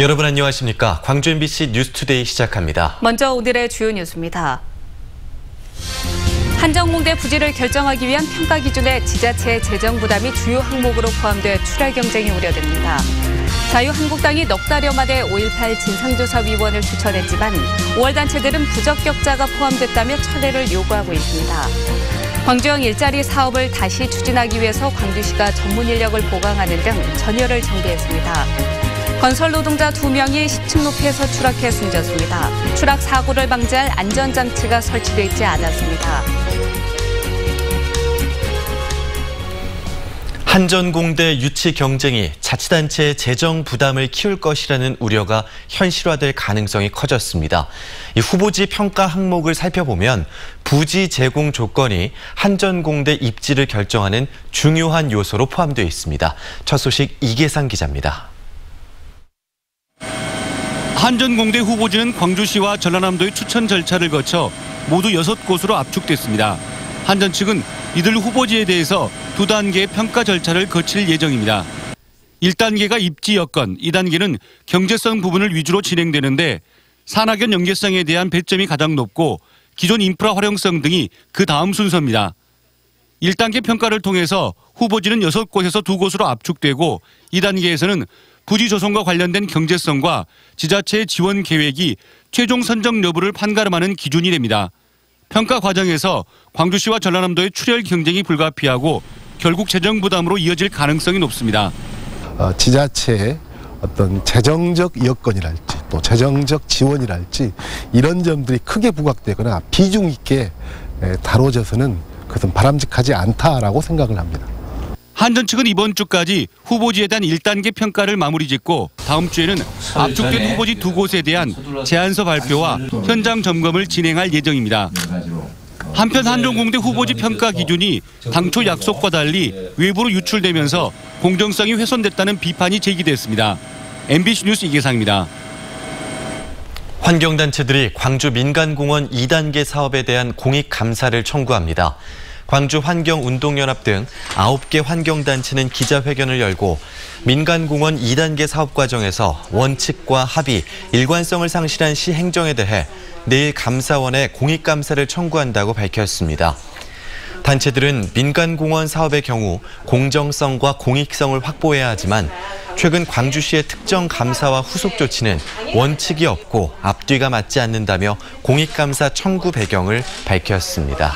여러분 안녕하십니까? 광주 MBC 뉴스투데이 시작합니다. 먼저 오늘의 주요 뉴스입니다. 한전공대 부지를 결정하기 위한 평가 기준에 지자체의 재정 부담이 주요 항목으로 포함돼 출혈 경쟁이 우려됩니다. 자유한국당이 넉 달여 만에 5.18 진상조사위원을 추천했지만 5월 단체들은 부적격자가 포함됐다며 철회를 요구하고 있습니다. 광주형 일자리 사업을 다시 추진하기 위해서 광주시가 전문 인력을 보강하는 등 전열을 정비했습니다. 건설 노동자 2명이 10층 높이에서 추락해 숨졌습니다. 추락 사고를 방지할 안전장치가 설치돼 있지 않았습니다. 한전공대 유치 경쟁이 자치단체의 재정 부담을 키울 것이라는 우려가 현실화될 가능성이 커졌습니다. 이 후보지 평가 항목을 살펴보면 부지 제공 조건이 한전공대 입지를 결정하는 중요한 요소로 포함되어 있습니다. 첫 소식 이계상 기자입니다. 한전공대 후보지는 광주시와 전라남도의 추천 절차를 거쳐 모두 6곳으로 압축됐습니다. 한전 측은 이들 후보지에 대해서 2단계의 평가 절차를 거칠 예정입니다. 1단계가 입지 여건, 2단계는 경제성 부분을 위주로 진행되는데 산학연 연계성에 대한 배점이 가장 높고 기존 인프라 활용성 등이 그 다음 순서입니다. 1단계 평가를 통해서 후보지는 6곳에서 2곳으로 압축되고 2단계에서는 부지 조성과 관련된 경제성과 지자체의 지원 계획이 최종 선정 여부를 판가름하는 기준이 됩니다. 평가 과정에서 광주시와 전라남도의 출혈 경쟁이 불가피하고 결국 재정 부담으로 이어질 가능성이 높습니다. 지자체의 어떤 재정적 여건이랄지 또 재정적 지원이랄지 이런 점들이 크게 부각되거나 비중 있게 다뤄져서는 그것은 바람직하지 않다라고 생각을 합니다. 한전 측은 이번 주까지 후보지에 대한 1단계 평가를 마무리 짓고 다음 주에는 압축된 후보지 2곳에 대한 제안서 발표와 현장 점검을 진행할 예정입니다. 한편 한전공대 후보지 평가 기준이 당초 약속과 달리 외부로 유출되면서 공정성이 훼손됐다는 비판이 제기됐습니다. MBC 뉴스 이계상입니다. 환경단체들이 광주 민간공원 2단계 사업에 대한 공익감사를 청구합니다. 광주 환경운동연합 등 9개 환경단체는 기자회견을 열고 민간공원 2단계 사업 과정에서 원칙과 합의, 일관성을 상실한 시 행정에 대해 내일 감사원에 공익감사를 청구한다고 밝혔습니다. 단체들은 민간공원 사업의 경우 공정성과 공익성을 확보해야 하지만 최근 광주시의 특정 감사와 후속 조치는 원칙이 없고 앞뒤가 맞지 않는다며 공익감사 청구 배경을 밝혔습니다.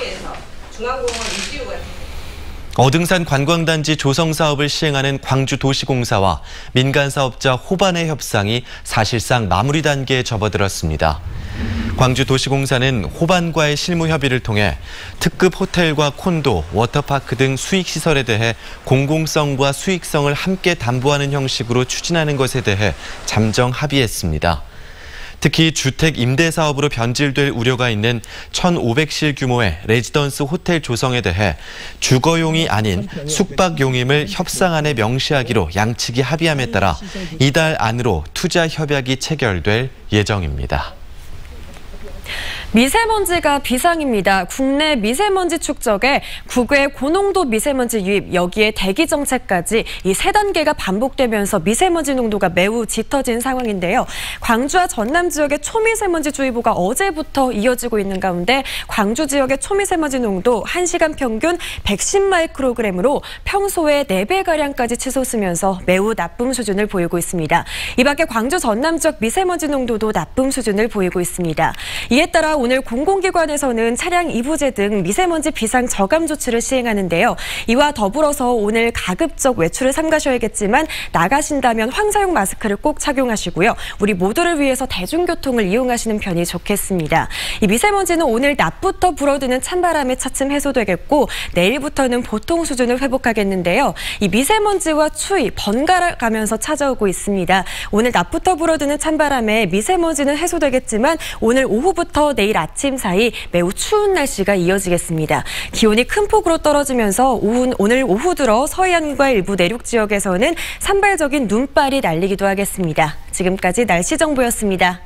어등산 관광단지 조성 사업을 시행하는 광주도시공사와 민간사업자 호반의 협상이 사실상 마무리 단계에 접어들었습니다. 광주도시공사는 호반과의 실무 협의를 통해 특급 호텔과 콘도, 워터파크 등 수익시설에 대해 공공성과 수익성을 함께 담보하는 형식으로 추진하는 것에 대해 잠정 합의했습니다. 특히 주택 임대 사업으로 변질될 우려가 있는 1,500실 규모의 레지던스 호텔 조성에 대해 주거용이 아닌 숙박용임을 협상안에 명시하기로 양측이 합의함에 따라 이달 안으로 투자 협약이 체결될 예정입니다. 미세먼지가 비상입니다. 국내 미세먼지 축적에 국외 고농도 미세먼지 유입, 여기에 대기 정책까지 이 3단계가 반복되면서 미세먼지 농도가 매우 짙어진 상황인데요. 광주와 전남 지역의 초미세먼지 주의보가 어제부터 이어지고 있는 가운데 광주 지역의 초미세먼지 농도 1시간 평균 110마이크로그램으로 평소의 4배가량까지 치솟으면서 매우 나쁨 수준을 보이고 있습니다. 이 밖에 광주 전남 지역 미세먼지 농도도 나쁨 수준을 보이고 있습니다. 이에 따라 오늘 공공기관에서는 차량 이부제 등 미세먼지 비상 저감 조치를 시행하는데요. 이와 더불어서 오늘 가급적 외출을 삼가셔야겠지만 나가신다면 황사용 마스크를 꼭 착용하시고요. 우리 모두를 위해서 대중교통을 이용하시는 편이 좋겠습니다. 이 미세먼지는 오늘 낮부터 불어드는 찬바람에 차츰 해소되겠고 내일부터는 보통 수준을 회복하겠는데요. 이 미세먼지와 추위 번갈아 가면서 찾아오고 있습니다. 오늘 낮부터 불어드는 찬바람에 미세먼지는 해소되겠지만 오늘 오후부터 내일 아침 사이 매우 추운 날씨가 이어지겠습니다. 기온이 큰 폭으로 떨어지면서 오늘 오후 들어 서해안과 일부 내륙 지역에서는 산발적인 눈발이 날리기도 하겠습니다. 지금까지 날씨 정보였습니다.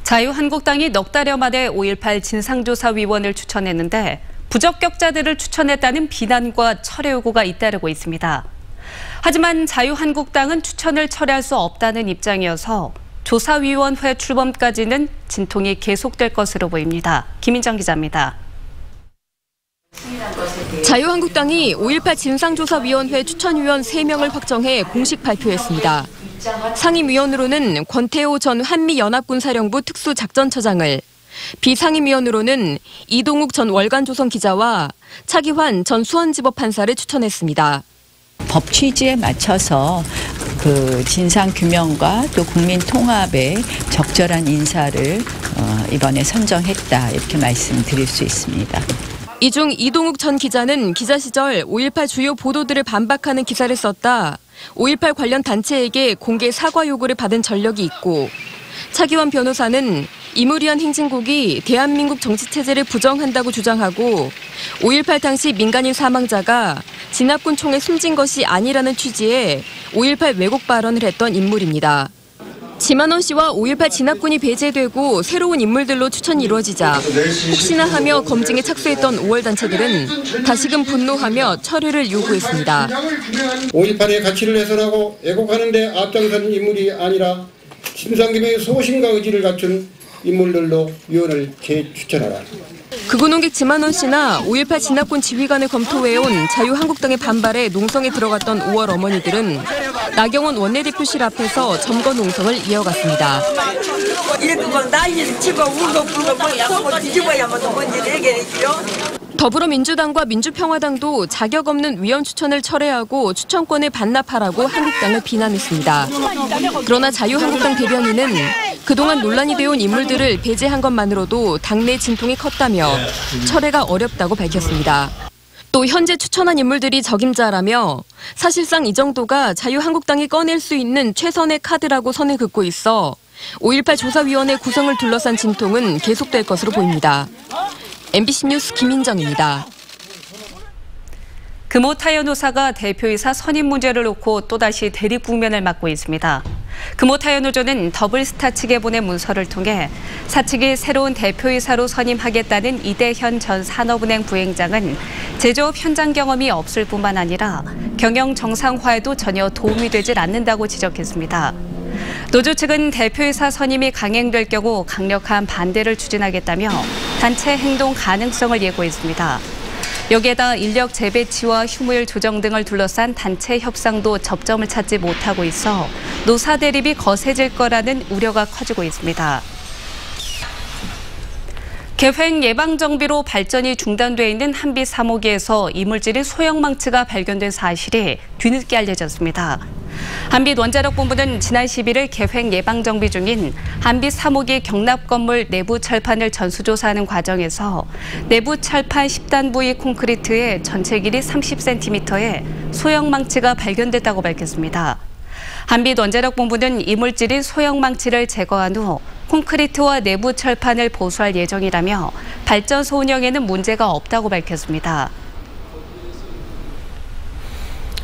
자유한국당이 넉 달여 만에 5.18 진상조사위원을 추천했는데 부적격자들을 추천했다는 비난과 철회 요구가 잇따르고 있습니다. 하지만 자유한국당은 추천을 철회할 수 없다는 입장이어서 조사위원회 출범까지는 진통이 계속될 것으로 보입니다. 김인정 기자입니다. 자유한국당이 5.18 진상조사위원회 추천위원 3명을 확정해 공식 발표했습니다. 상임위원으로는 권태호 전 한미연합군사령부 특수작전처장을, 비상임위원으로는 이동욱 전 월간조선 기자와 차기환 전 수원지법 판사를 추천했습니다. 법 취지에 맞춰서 그 진상 규명과 또 국민 통합에 적절한 인사를 이번에 선정했다, 이렇게 말씀드릴 수 있습니다. 이 중 이동욱 전 기자는 기자 시절 5.18 주요 보도들을 반박하는 기사를 썼다, 5.18 관련 단체에게 공개 사과 요구를 받은 전력이 있고, 차기환 변호사는 이무리한 행진곡이 대한민국 정치체제를 부정한다고 주장하고 5.18 당시 민간인 사망자가 진압군 총에 숨진 것이 아니라는 취지의 5.18 왜곡 발언을 했던 인물입니다. 지만원 씨와 5.18 진압군이 배제되고 새로운 인물들로 추천이 이루어지자 혹시나 하며 검증에 착수했던 5월 단체들은 다시금 분노하며 철회를 요구했습니다. 5.18의 가치를 훼손하고 왜곡하는 데 앞장선 인물이 아니라 진상규명의 소신과 의지를 갖춘 인물들로 위원을 재추천하라. 극우농객 지만원 씨나 5.18 진압군 지휘관을 검토해온 자유한국당의 반발에 농성에 들어갔던 5월 어머니들은 나경원 원내대표실 앞에서 점거 농성을 이어갔습니다. 더불어민주당과 민주평화당도 자격 없는 위원 추천을 철회하고 추천권을 반납하라고 한국당을 비난했습니다. 그러나 자유한국당 대변인은 그동안 논란이 되어온 인물들을 배제한 것만으로도 당내 진통이 컸다며 철회가 어렵다고 밝혔습니다. 또 현재 추천한 인물들이 적임자라며 사실상 이 정도가 자유한국당이 꺼낼 수 있는 최선의 카드라고 선을 긋고 있어 5.18 조사위원회 구성을 둘러싼 진통은 계속될 것으로 보입니다. MBC 뉴스 김인정입니다. 금호 타이어노사가 대표이사 선임 문제를 놓고 또다시 대립 국면을 맞고 있습니다. 금호 타이어노조는 더블스타 측에 보낸 문서를 통해 사측이 새로운 대표이사로 선임하겠다는 이대현 전 산업은행 부행장은 제조업 현장 경험이 없을 뿐만 아니라 경영 정상화에도 전혀 도움이 되질 않는다고 지적했습니다. 노조 측은 대표이사 선임이 강행될 경우 강력한 반대를 추진하겠다며 단체 행동 가능성을 예고했습니다. 여기에다 인력 재배치와 휴무일 조정 등을 둘러싼 단체 협상도 접점을 찾지 못하고 있어 노사 대립이 거세질 거라는 우려가 커지고 있습니다. 계획 예방정비로 발전이 중단돼 있는 한빛 3호기에서 이물질인 소형망치가 발견된 사실이 뒤늦게 알려졌습니다. 한빛 원자력본부는 지난 11일 계획 예방정비 중인 한빛 3호기 경납 건물 내부 철판을 전수조사하는 과정에서 내부 철판 10단 부위 콘크리트의 전체 길이 30cm의 소형망치가 발견됐다고 밝혔습니다. 한빛 원자력본부는 이물질인 소형망치를 제거한 후 콘크리트와 내부 철판을 보수할 예정이라며 발전소 운영에는 문제가 없다고 밝혔습니다.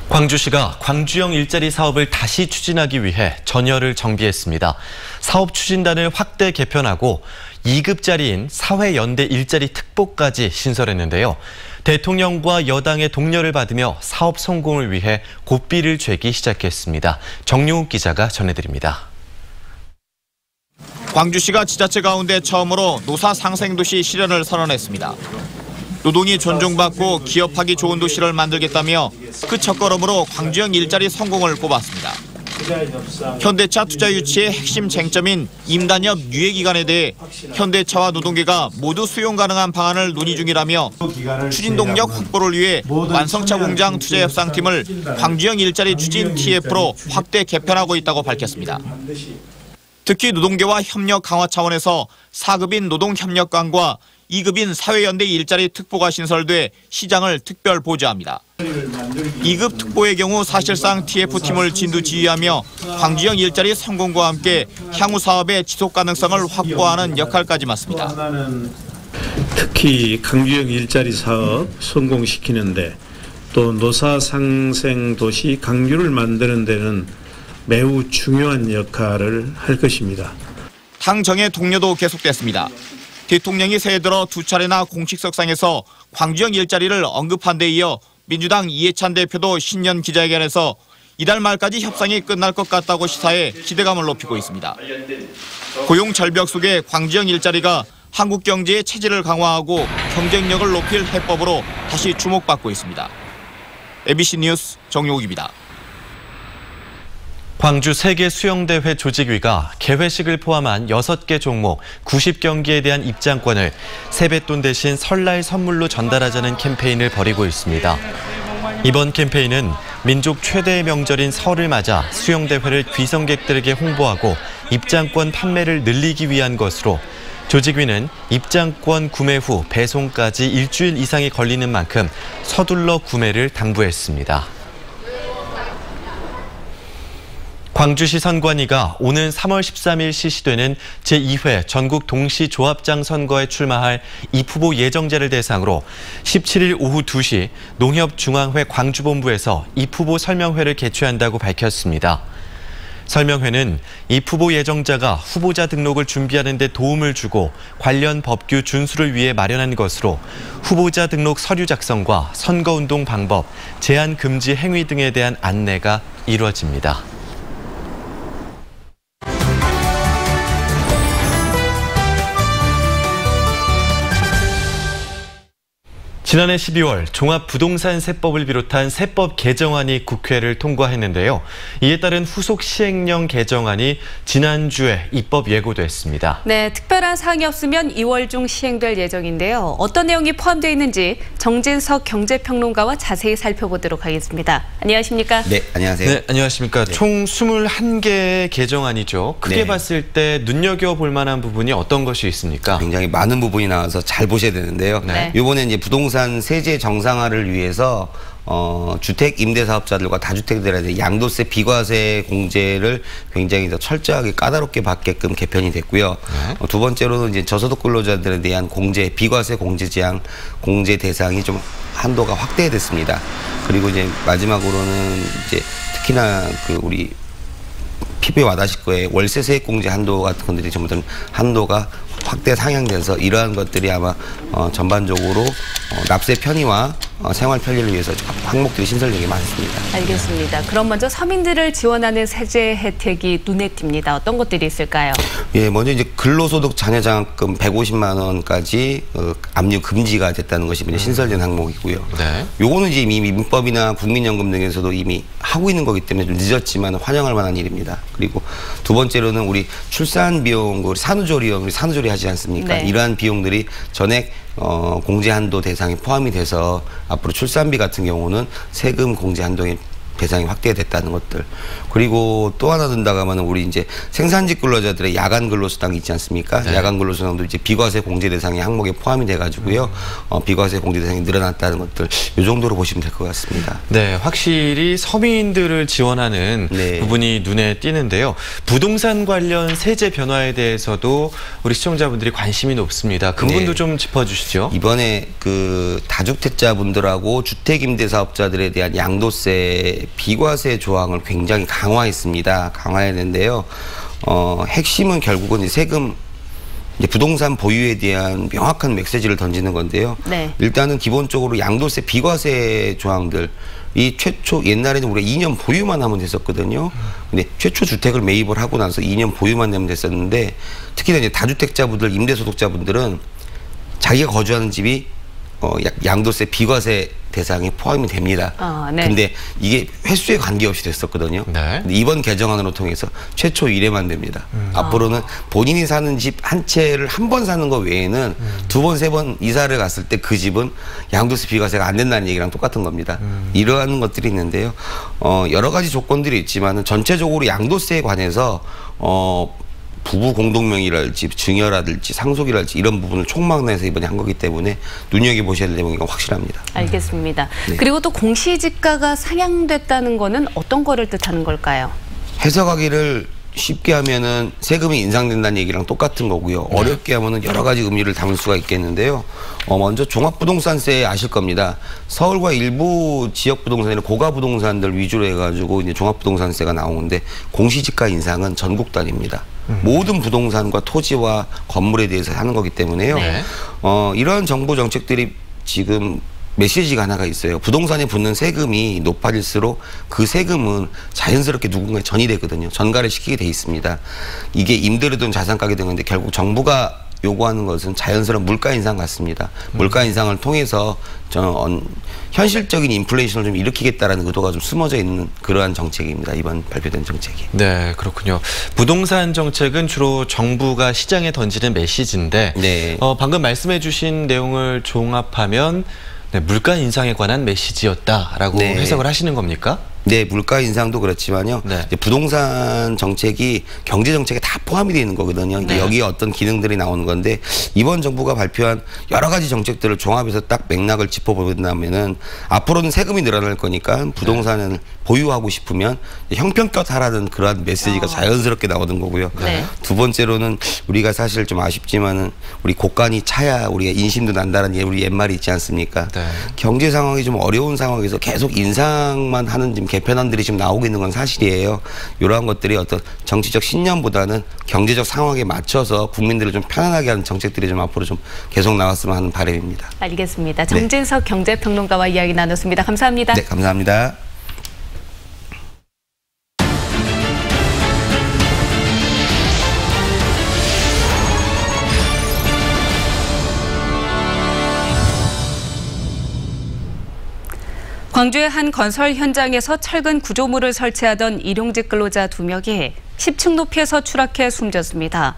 광주시가 광주형 일자리 사업을 다시 추진하기 위해 전열을 정비했습니다. 사업 추진단을 확대 개편하고 2급짜리인 사회연대 일자리 특보까지 신설했는데요. 대통령과 여당의 독려를 받으며 사업 성공을 위해 고삐를 죄기 시작했습니다. 정용욱 기자가 전해드립니다. 광주시가 지자체 가운데 처음으로 노사 상생도시 실현을 선언했습니다. 노동이 존중받고 기업하기 좋은 도시를 만들겠다며 그 첫걸음으로 광주형 일자리 성공을 꼽았습니다. 현대차 투자 유치의 핵심 쟁점인 임단협 유예 기간에 대해 현대차와 노동계가 모두 수용 가능한 방안을 논의 중이라며 추진 동력 확보를 위해 완성차 공장 투자 협상팀을 광주형 일자리 추진 TF로 확대 개편하고 있다고 밝혔습니다. 특히 노동계와 협력 강화 차원에서 4급인 노동협력관과 2급인 사회연대 일자리 특보가 신설돼 시장을 특별 보좌합니다. 2급 특보의 경우 사실상 TF팀을 진두지휘하며 광주형 일자리 성공과 함께 향후 사업의 지속 가능성을 확보하는 역할까지 맡습니다. 특히 광주형 일자리 사업 성공시키는데 또 노사 상생 도시 광주를 만드는 데는 매우 중요한 역할을 할 것입니다. 당정의 독려도 계속됐습니다. 대통령이 새해 들어 2차례나 공식 석상에서 광주형 일자리를 언급한 데 이어 민주당 이해찬 대표도 신년 기자회견에서 이달 말까지 협상이 끝날 것 같다고 시사해 기대감을 높이고 있습니다. 고용 절벽 속에 광주형 일자리가 한국 경제의 체질을 강화하고 경쟁력을 높일 해법으로 다시 주목받고 있습니다. MBC 뉴스 정용욱입니다. 광주 세계수영대회 조직위가 개회식을 포함한 6개 종목 90경기에 대한 입장권을 세뱃돈 대신 설날 선물로 전달하자는 캠페인을 벌이고 있습니다. 이번 캠페인은 민족 최대의 명절인 설을 맞아 수영대회를 귀성객들에게 홍보하고 입장권 판매를 늘리기 위한 것으로 조직위는 입장권 구매 후 배송까지 일주일 이상이 걸리는 만큼 서둘러 구매를 당부했습니다. 광주시 선관위가 오는 3월 13일 실시되는 제2회 전국 동시조합장 선거에 출마할 입후보 예정자를 대상으로 17일 오후 2시 농협중앙회 광주본부에서 입후보 설명회를 개최한다고 밝혔습니다. 설명회는 입후보 예정자가 후보자 등록을 준비하는 데 도움을 주고 관련 법규 준수를 위해 마련한 것으로 후보자 등록 서류 작성과 선거운동 방법, 제한 금지 행위 등에 대한 안내가 이루어집니다. 지난해 12월 종합부동산세법을 비롯한 세법 개정안이 국회를 통과했는데요. 이에 따른 후속 시행령 개정안이 지난주에 입법 예고됐습니다. 네, 특별한 사항이 없으면 2월 중 시행될 예정인데요. 어떤 내용이 포함되어 있는지 정진석 경제평론가와 자세히 살펴보도록 하겠습니다. 안녕하십니까? 네, 안녕하세요. 네, 안녕하십니까? 네. 총 21개의 개정안이죠. 크게 네. 봤을 때 눈여겨볼 만한 부분이 어떤 것이 있습니까? 굉장히 많은 부분이 나와서 잘 보셔야 되는데요. 네. 이번에 이제 부동산 세제 정상화를 위해서 주택 임대사업자들과 다주택들에 대한 양도세 비과세 공제를 굉장히 더 철저하게 까다롭게 받게끔 개편이 됐고요. 네. 두 번째로는 이제 저소득 근로자들에 대한 공제 비과세 공제 제한 공제 대상이 좀 한도가 확대됐습니다. 그리고 이제 마지막으로는 이제 특히나 그 우리 피부에 와닿으실 거예요. 월세 세액 공제 한도 같은 것들이 전부 다 한도가 확대 상향돼서 이러한 것들이 아마 전반적으로 납세 편의와 생활 편리를 위해서 항목들이 신설되게 많습니다. 알겠습니다. 그럼 먼저 서민들을 지원하는 세제 혜택이 눈에 띕니다. 어떤 것들이 있을까요? 예, 먼저 이제 근로소득 자녀장학금 150만 원까지 압류 금지가 됐다는 것이 이제 신설된 항목이고요. 네. 요거는 이제 이미 민법이나 국민연금 등에서도 이미 하고 있는 거기 때문에 좀 늦었지만 환영할 만한 일입니다. 그리고 두 번째로는 우리 출산 비용, 산후조리원, 우리 산후조리 하지 않습니까? 네. 이러한 비용들이 전액 공제 한도 대상에 포함이 돼서 앞으로 출산비 같은 경우는 세금 공제 한도에 대상이 확대됐다는 것들. 그리고 또 하나 든다고 하면 우리 이제 생산직 근로자들의 야간 근로수당이 있지 않습니까? 네. 야간 근로수당도 이제 비과세 공제 대상의 항목에 포함이 돼가지고요. 비과세 공제 대상이 늘어났다는 것들. 이 정도로 보시면 될 것 같습니다. 네, 확실히 서민들을 지원하는 네. 부분이 눈에 띄는데요. 부동산 관련 세제 변화에 대해서도 우리 시청자분들이 관심이 높습니다. 그 부분도 네. 좀 짚어주시죠. 이번에 그 다주택자분들하고 주택임대사업자들에 대한 양도세 비과세 조항을 굉장히 강화했습니다. 강화했는데요. 핵심은 결국은 세금 이제 부동산 보유에 대한 명확한 메시지를 던지는 건데요. 네. 일단은 기본적으로 양도세 비과세 조항들 이 최초 옛날에는 우리가 2년 보유만 하면 됐었거든요. 근데 최초 주택을 매입을 하고 나서 2년 보유만 되면 됐었는데 특히나 이제 다주택자분들 임대소득자분들은 자기가 거주하는 집이 양도세 비과세 대상에 포함이 됩니다. 네. 근데 이게 횟수에 관계없이 됐었거든요. 네. 근데 이번 개정안으로 통해서 최초 1회만 됩니다. 앞으로는 본인이 사는 집 한 채를 한 번 사는 거 외에는 두 번, 세 번 이사를 갔을 때 그 집은 양도세 비과세가 안 된다는 얘기랑 똑같은 겁니다. 이러한 것들이 있는데요. 여러 가지 조건들이 있지만은 전체적으로 양도세에 관해서 부부 공동명의랄지 증여라든지 상속이랄지 이런 부분을 총망라해서 이번에 한 거기 때문에 눈여겨보셔야 될 내용이 확실합니다. 알겠습니다. 네. 그리고 또 공시지가가 상향됐다는 거는 어떤 거를 뜻하는 걸까요? 해석하기를 쉽게 하면은 세금이 인상된다는 얘기랑 똑같은 거고요. 어렵게 하면은 여러 가지 의미를 담을 수가 있겠는데요. 먼저 종합부동산세 아실 겁니다. 서울과 일부 지역 부동산이나 고가 부동산들 위주로 해가지고 이제 종합부동산세가 나오는데 공시지가 인상은 전국 단위입니다. 모든 부동산과 토지와 건물에 대해서 하는 거기 때문에요. 네. 이러한 정부 정책들이 지금 메시지가 하나가 있어요. 부동산에 붙는 세금이 높아질수록 그 세금은 자연스럽게 누군가에 전이 되거든요. 전가를 시키게 돼 있습니다. 이게 임대료든 자산 가격 등인데 결국 정부가 요구하는 것은 자연스러운 물가 인상 같습니다. 물가 인상을 통해서 현실적인 인플레이션을 좀 일으키겠다라는 의도가 좀 숨어져 있는 그러한 정책입니다. 이번 발표된 정책이. 네, 그렇군요. 부동산 정책은 주로 정부가 시장에 던지는 메시지인데 네. 방금 말씀해 주신 내용을 종합하면 네, 물가 인상에 관한 메시지였다라고 네. 해석을 하시는 겁니까? 네, 물가 인상도 그렇지만요. 네. 이제 부동산 정책이 경제 정책에 다 포함이 되어 있는 거거든요. 네. 여기에 어떤 기능들이 나오는 건데 이번 정부가 발표한 여러 가지 정책들을 종합해서 딱 맥락을 짚어본다면은 앞으로는 세금이 늘어날 거니까 부동산을 보유하고 싶으면 형편껏 하라는 그러한 메시지가 자연스럽게 나오는 거고요. 네. 두 번째로는 우리가 사실 좀 아쉽지만은 우리 곳간이 차야 우리가 인심도 난다는 우리 옛말이 있지 않습니까? 네. 경제 상황이 좀 어려운 상황에서 계속 인상만 하는 지금 개편안들이 지금 나오고 있는 건 사실이에요. 이러한 것들이 어떤 정치적 신념보다는 경제적 상황에 맞춰서 국민들을 좀 편안하게 하는 정책들이 좀 앞으로 좀 계속 나왔으면 하는 바람입니다. 알겠습니다. 정진석 경제평론가와 이야기 나눴습니다. 감사합니다. 네, 감사합니다. 광주의 한 건설 현장에서 철근 구조물을 설치하던 일용직 근로자 2명이 10층 높이에서 추락해 숨졌습니다.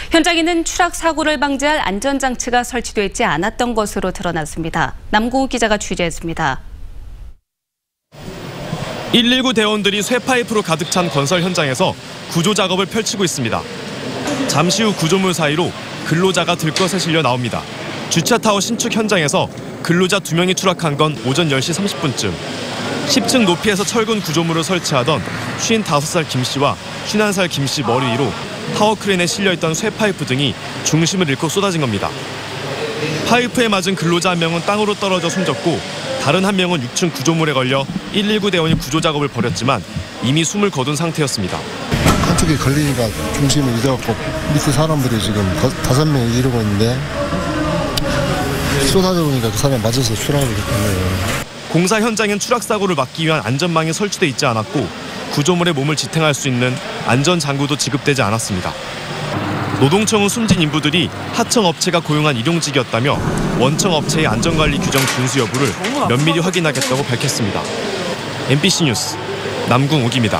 현장에는 추락 사고를 방지할 안전장치가 설치되어 있지 않았던 것으로 드러났습니다. 남궁욱 기자가 취재했습니다. 119 대원들이 쇠파이프로 가득 찬 건설 현장에서 구조 작업을 펼치고 있습니다. 잠시 후 구조물 사이로 근로자가 들것에 실려 나옵니다. 주차타워 신축 현장에서 근로자 2명이 추락한 건 오전 10시 30분쯤. 10층 높이에서 철근 구조물을 설치하던 55살 김 씨와 51살 김 씨 머리 위로 타워 크레인에 실려있던 쇠파이프 등이 중심을 잃고 쏟아진 겁니다. 파이프에 맞은 근로자 1명은 땅으로 떨어져 숨졌고 다른 1명은 6층 구조물에 걸려 119 대원이 구조 작업을 벌였지만 이미 숨을 거둔 상태였습니다. 한쪽에 걸리니까 중심을 잃어갖고 밑에 사람들이 지금 5명이 이러고 있는데 쏟아져 오니까 그 사람이 맞아서 추락을 했거든요. 공사 현장엔 추락 사고를 막기 위한 안전망이 설치돼 있지 않았고 구조물에 몸을 지탱할 수 있는 안전 장구도 지급되지 않았습니다. 노동청은 숨진 인부들이 하청 업체가 고용한 일용직이었다며 원청 업체의 안전관리 규정 준수 여부를 면밀히 확인하겠다고 밝혔습니다. MBC 뉴스 남궁욱입니다.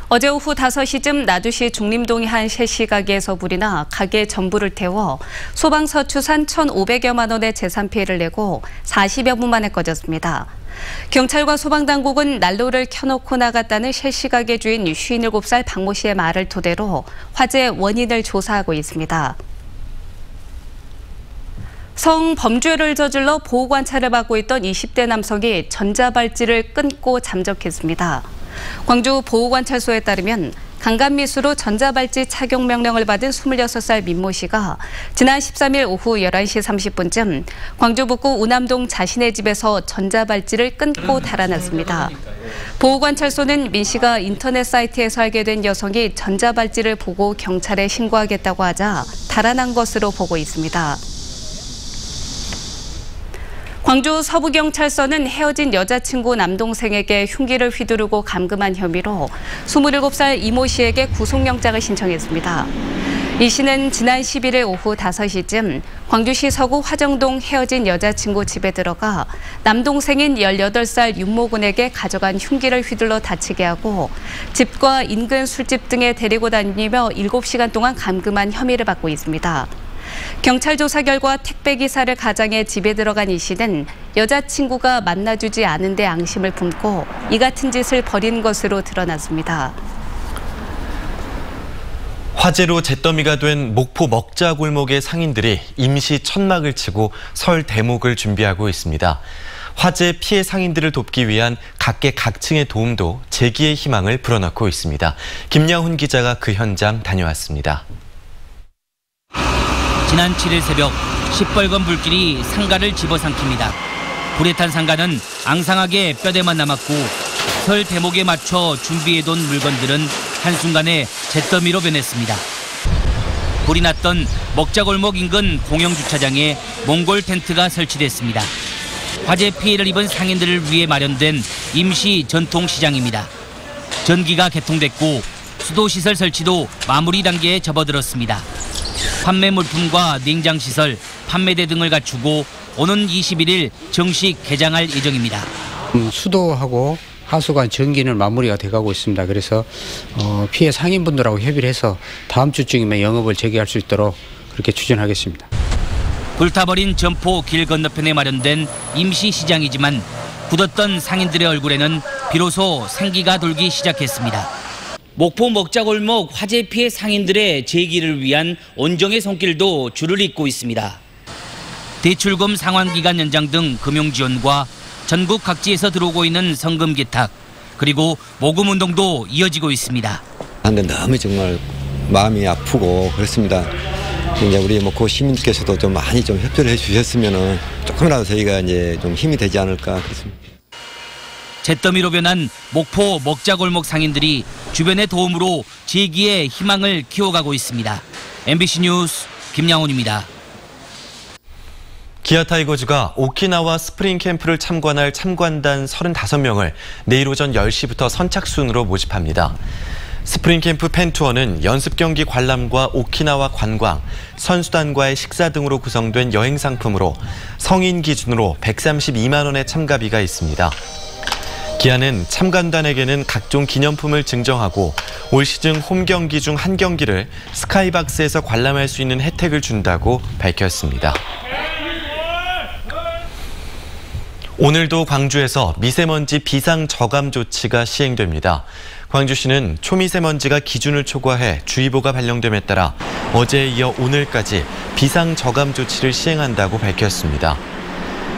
어제 오후 5시쯤 나주시 중림동의 한 셰시 가게에서 불이 나 가게 전부를 태워 소방서추산 1,500여만 원의 재산 피해를 내고 40여 분 만에 꺼졌습니다. 경찰과 소방당국은 난로를 켜놓고 나갔다는 셰시 가게 주인 57살 박모 씨의 말을 토대로 화재 원인을 조사하고 있습니다. 성범죄를 저질러 보호관찰을 받고 있던 20대 남성이 전자발찌를 끊고 잠적했습니다. 광주 보호관찰소에 따르면 강간미수로 전자발찌 착용 명령을 받은 26살 민모 씨가 지난 13일 오후 11시 30분쯤 광주 북구 우남동 자신의 집에서 전자발찌를 끊고 달아났습니다. 보호관찰소는 민 씨가 인터넷 사이트에서 알게 된 여성이 전자발찌를 보고 경찰에 신고하겠다고 하자 달아난 것으로 보고 있습니다. 광주 서부경찰서는 헤어진 여자친구 남동생에게 흉기를 휘두르고 감금한 혐의로 27살 이모 씨에게 구속영장을 신청했습니다. 이 씨는 지난 11일 오후 5시쯤 광주시 서구 화정동 헤어진 여자친구 집에 들어가 남동생인 18살 윤모 군에게 가져간 흉기를 휘둘러 다치게 하고 집과 인근 술집 등에 데리고 다니며 7시간 동안 감금한 혐의를 받고 있습니다. 경찰 조사 결과 택배기사를 가장해 집에 들어간 이 씨는 여자친구가 만나주지 않은데 앙심을 품고 이 같은 짓을 벌인 것으로 드러났습니다. 화재로 잿더미가 된 목포 먹자 골목의 상인들이 임시 천막을 치고 설 대목을 준비하고 있습니다. 화재 피해 상인들을 돕기 위한 각계 각층의 도움도 재기의 희망을 불어넣고 있습니다. 김양훈 기자가 그 현장 다녀왔습니다. 지난 7일 새벽 시뻘건 불길이 상가를 집어삼킵니다. 불에 탄 상가는 앙상하게 뼈대만 남았고 설 대목에 맞춰 준비해둔 물건들은 한순간에 잿더미로 변했습니다. 불이 났던 먹자골목 인근 공영주차장에 몽골 텐트가 설치됐습니다. 화재 피해를 입은 상인들을 위해 마련된 임시 전통시장입니다. 전기가 개통됐고 수도시설 설치도 마무리 단계에 접어들었습니다. 판매 물품과 냉장시설, 판매대 등을 갖추고 오는 21일 정식 개장할 예정입니다. 수도하고 하수관 전기는 마무리가 돼가고 있습니다. 그래서 피해 상인분들하고 협의를 해서 다음 주쯤이면 영업을 재개할 수 있도록 그렇게 추진하겠습니다. 불타버린 점포 길 건너편에 마련된 임시시장이지만 굳었던 상인들의 얼굴에는 비로소 생기가 돌기 시작했습니다. 목포 먹자골목 화재 피해 상인들의 재기를 위한 온정의 손길도 줄을 잇고 있습니다. 대출금 상환기간 연장 등 금융 지원과 전국 각지에서 들어오고 있는 성금 기탁, 그리고 모금 운동도 이어지고 있습니다. 근데 너무 정말 마음이 아프고 그렇습니다. 이제 우리 목포 시민께서도 좀 많이 좀 협조를 해주셨으면은 조금이라도 저희가 이제 좀 힘이 되지 않을까 그렇습니다. 잿더미로 변한 목포 먹자골목 상인들이 주변의 도움으로 재기의 희망을 키워가고 있습니다. MBC 뉴스 김양훈입니다. 기아 타이거즈가 오키나와 스프링 캠프를 참관할 참관단 35명을 내일 오전 10시부터 선착순으로 모집합니다. 스프링 캠프 팬투어는 연습 경기 관람과 오키나와 관광, 선수단과의 식사 등으로 구성된 여행 상품으로 성인 기준으로 132만 원의 참가비가 있습니다. 기아는 참관단에게는 각종 기념품을 증정하고 올 시즌 홈 경기 중 한 경기를 스카이박스에서 관람할 수 있는 혜택을 준다고 밝혔습니다. 오늘도 광주에서 미세먼지 비상 저감 조치가 시행됩니다. 광주시는 초미세먼지가 기준을 초과해 주의보가 발령됨에 따라 어제에 이어 오늘까지 비상 저감 조치를 시행한다고 밝혔습니다.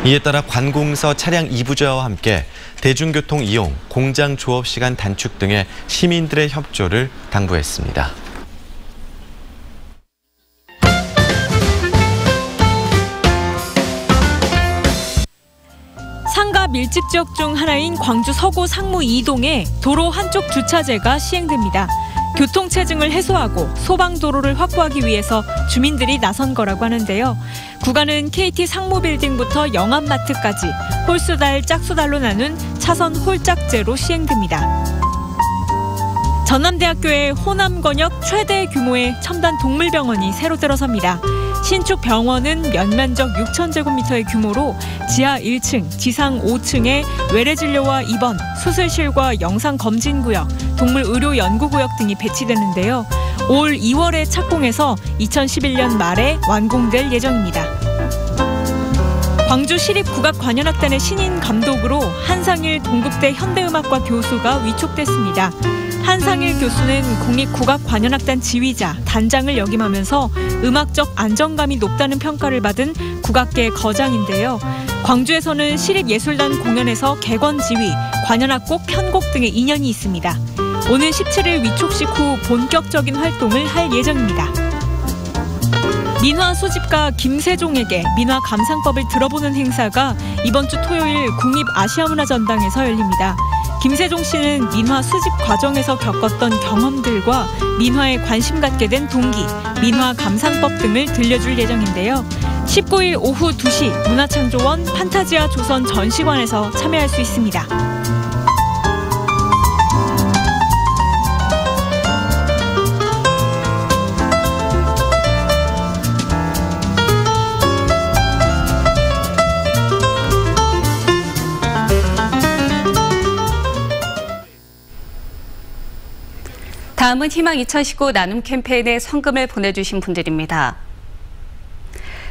이에 따라 관공서 차량 이부제와 함께 대중교통 이용, 공장 조업 시간 단축 등의 시민들의 협조를 당부했습니다. 상가 밀집 지역 중 하나인 광주 서구 상무 2동에 도로 한쪽 주차제가 시행됩니다. 교통체증을 해소하고 소방도로를 확보하기 위해서 주민들이 나선 거라고 하는데요. 구간은 KT 상무빌딩부터 영암마트까지 홀수달, 짝수달로 나눈 차선 홀짝제로 시행됩니다. 전남대학교에 호남권역 최대 규모의 첨단 동물병원이 새로 들어섭니다. 신축 병원은 연면적 6,000제곱미터의 규모로 지하 1층, 지상 5층에 외래진료와 입원, 수술실과 영상검진구역, 동물의료연구구역 등이 배치되는데요. 올 2월에 착공해서 2011년 말에 완공될 예정입니다. 광주시립국악관현악단의 신인 감독으로 한상일 동국대 현대음악과 교수가 위촉됐습니다. 한상일 교수는 국립국악관현악단 지휘자, 단장을 역임하면서 음악적 안정감이 높다는 평가를 받은 국악계 거장인데요. 광주에서는 시립예술단 공연에서 객원 지휘, 관현악곡, 편곡 등의 인연이 있습니다. 오늘 17일 위촉식 후 본격적인 활동을 할 예정입니다. 민화 소집가 김세종에게 민화 감상법을 들어보는 행사가 이번 주 토요일 국립아시아문화전당에서 열립니다. 김세종 씨는 민화 수집 과정에서 겪었던 경험들과 민화에 관심 갖게 된 동기, 민화 감상법 등을 들려줄 예정인데요. 19일 오후 2시 문화창조원 판타지아 조선 전시관에서 참여할 수 있습니다. 다음은 희망 2019 나눔 캠페인에 성금을 보내주신 분들입니다.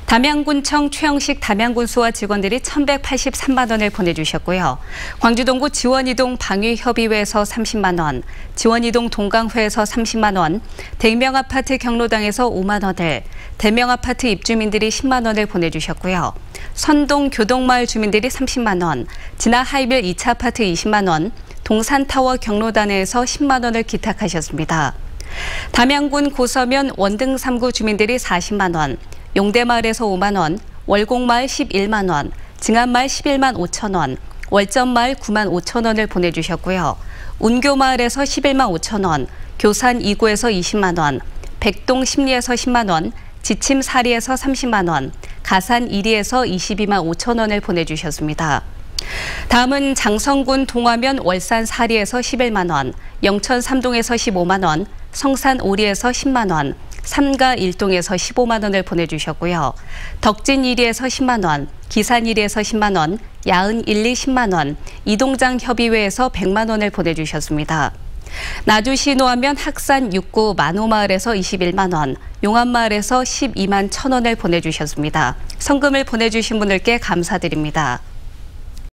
담양군청 최영식 담양군수와 직원들이 1,183만 원을 보내주셨고요. 광주동구 지원이동 방위협의회에서 30만 원, 지원이동 동강회에서 30만 원, 대명아파트 경로당에서 5만 원을, 대명아파트 입주민들이 10만 원을 보내주셨고요. 선동 교동마을 주민들이 30만 원, 진화 하이빌 2차 아파트 20만 원, 동산타워 경로단에서 10만 원을 기탁하셨습니다. 담양군 고서면 원등 3구 주민들이 40만 원, 용대마을에서 5만 원, 월곡마을 11만 원, 증안마을 11만 5천 원, 월전마을 9만 5천 원을 보내주셨고요. 운교마을에서 11만 5천 원, 교산 2구에서 20만 원, 백동 10리에서 10만 원, 지침 4리에서 30만 원, 가산 1리에서 22만 5천 원을 보내주셨습니다. 다음은 장성군 동화면 월산 4리에서 11만 원, 영천 3동에서 15만 원, 성산 5리에서 10만 원, 삼가 1동에서 15만 원을 보내주셨고요. 덕진 1리에서 10만 원, 기산 1리에서 10만 원, 야은 1리 10만 원, 이동장 협의회에서 100만 원을 보내주셨습니다. 나주시 노하면 학산 6구 만호마을에서 21만 원, 용암마을에서 12만 1천 원을 보내주셨습니다. 성금을 보내주신 분들께 감사드립니다.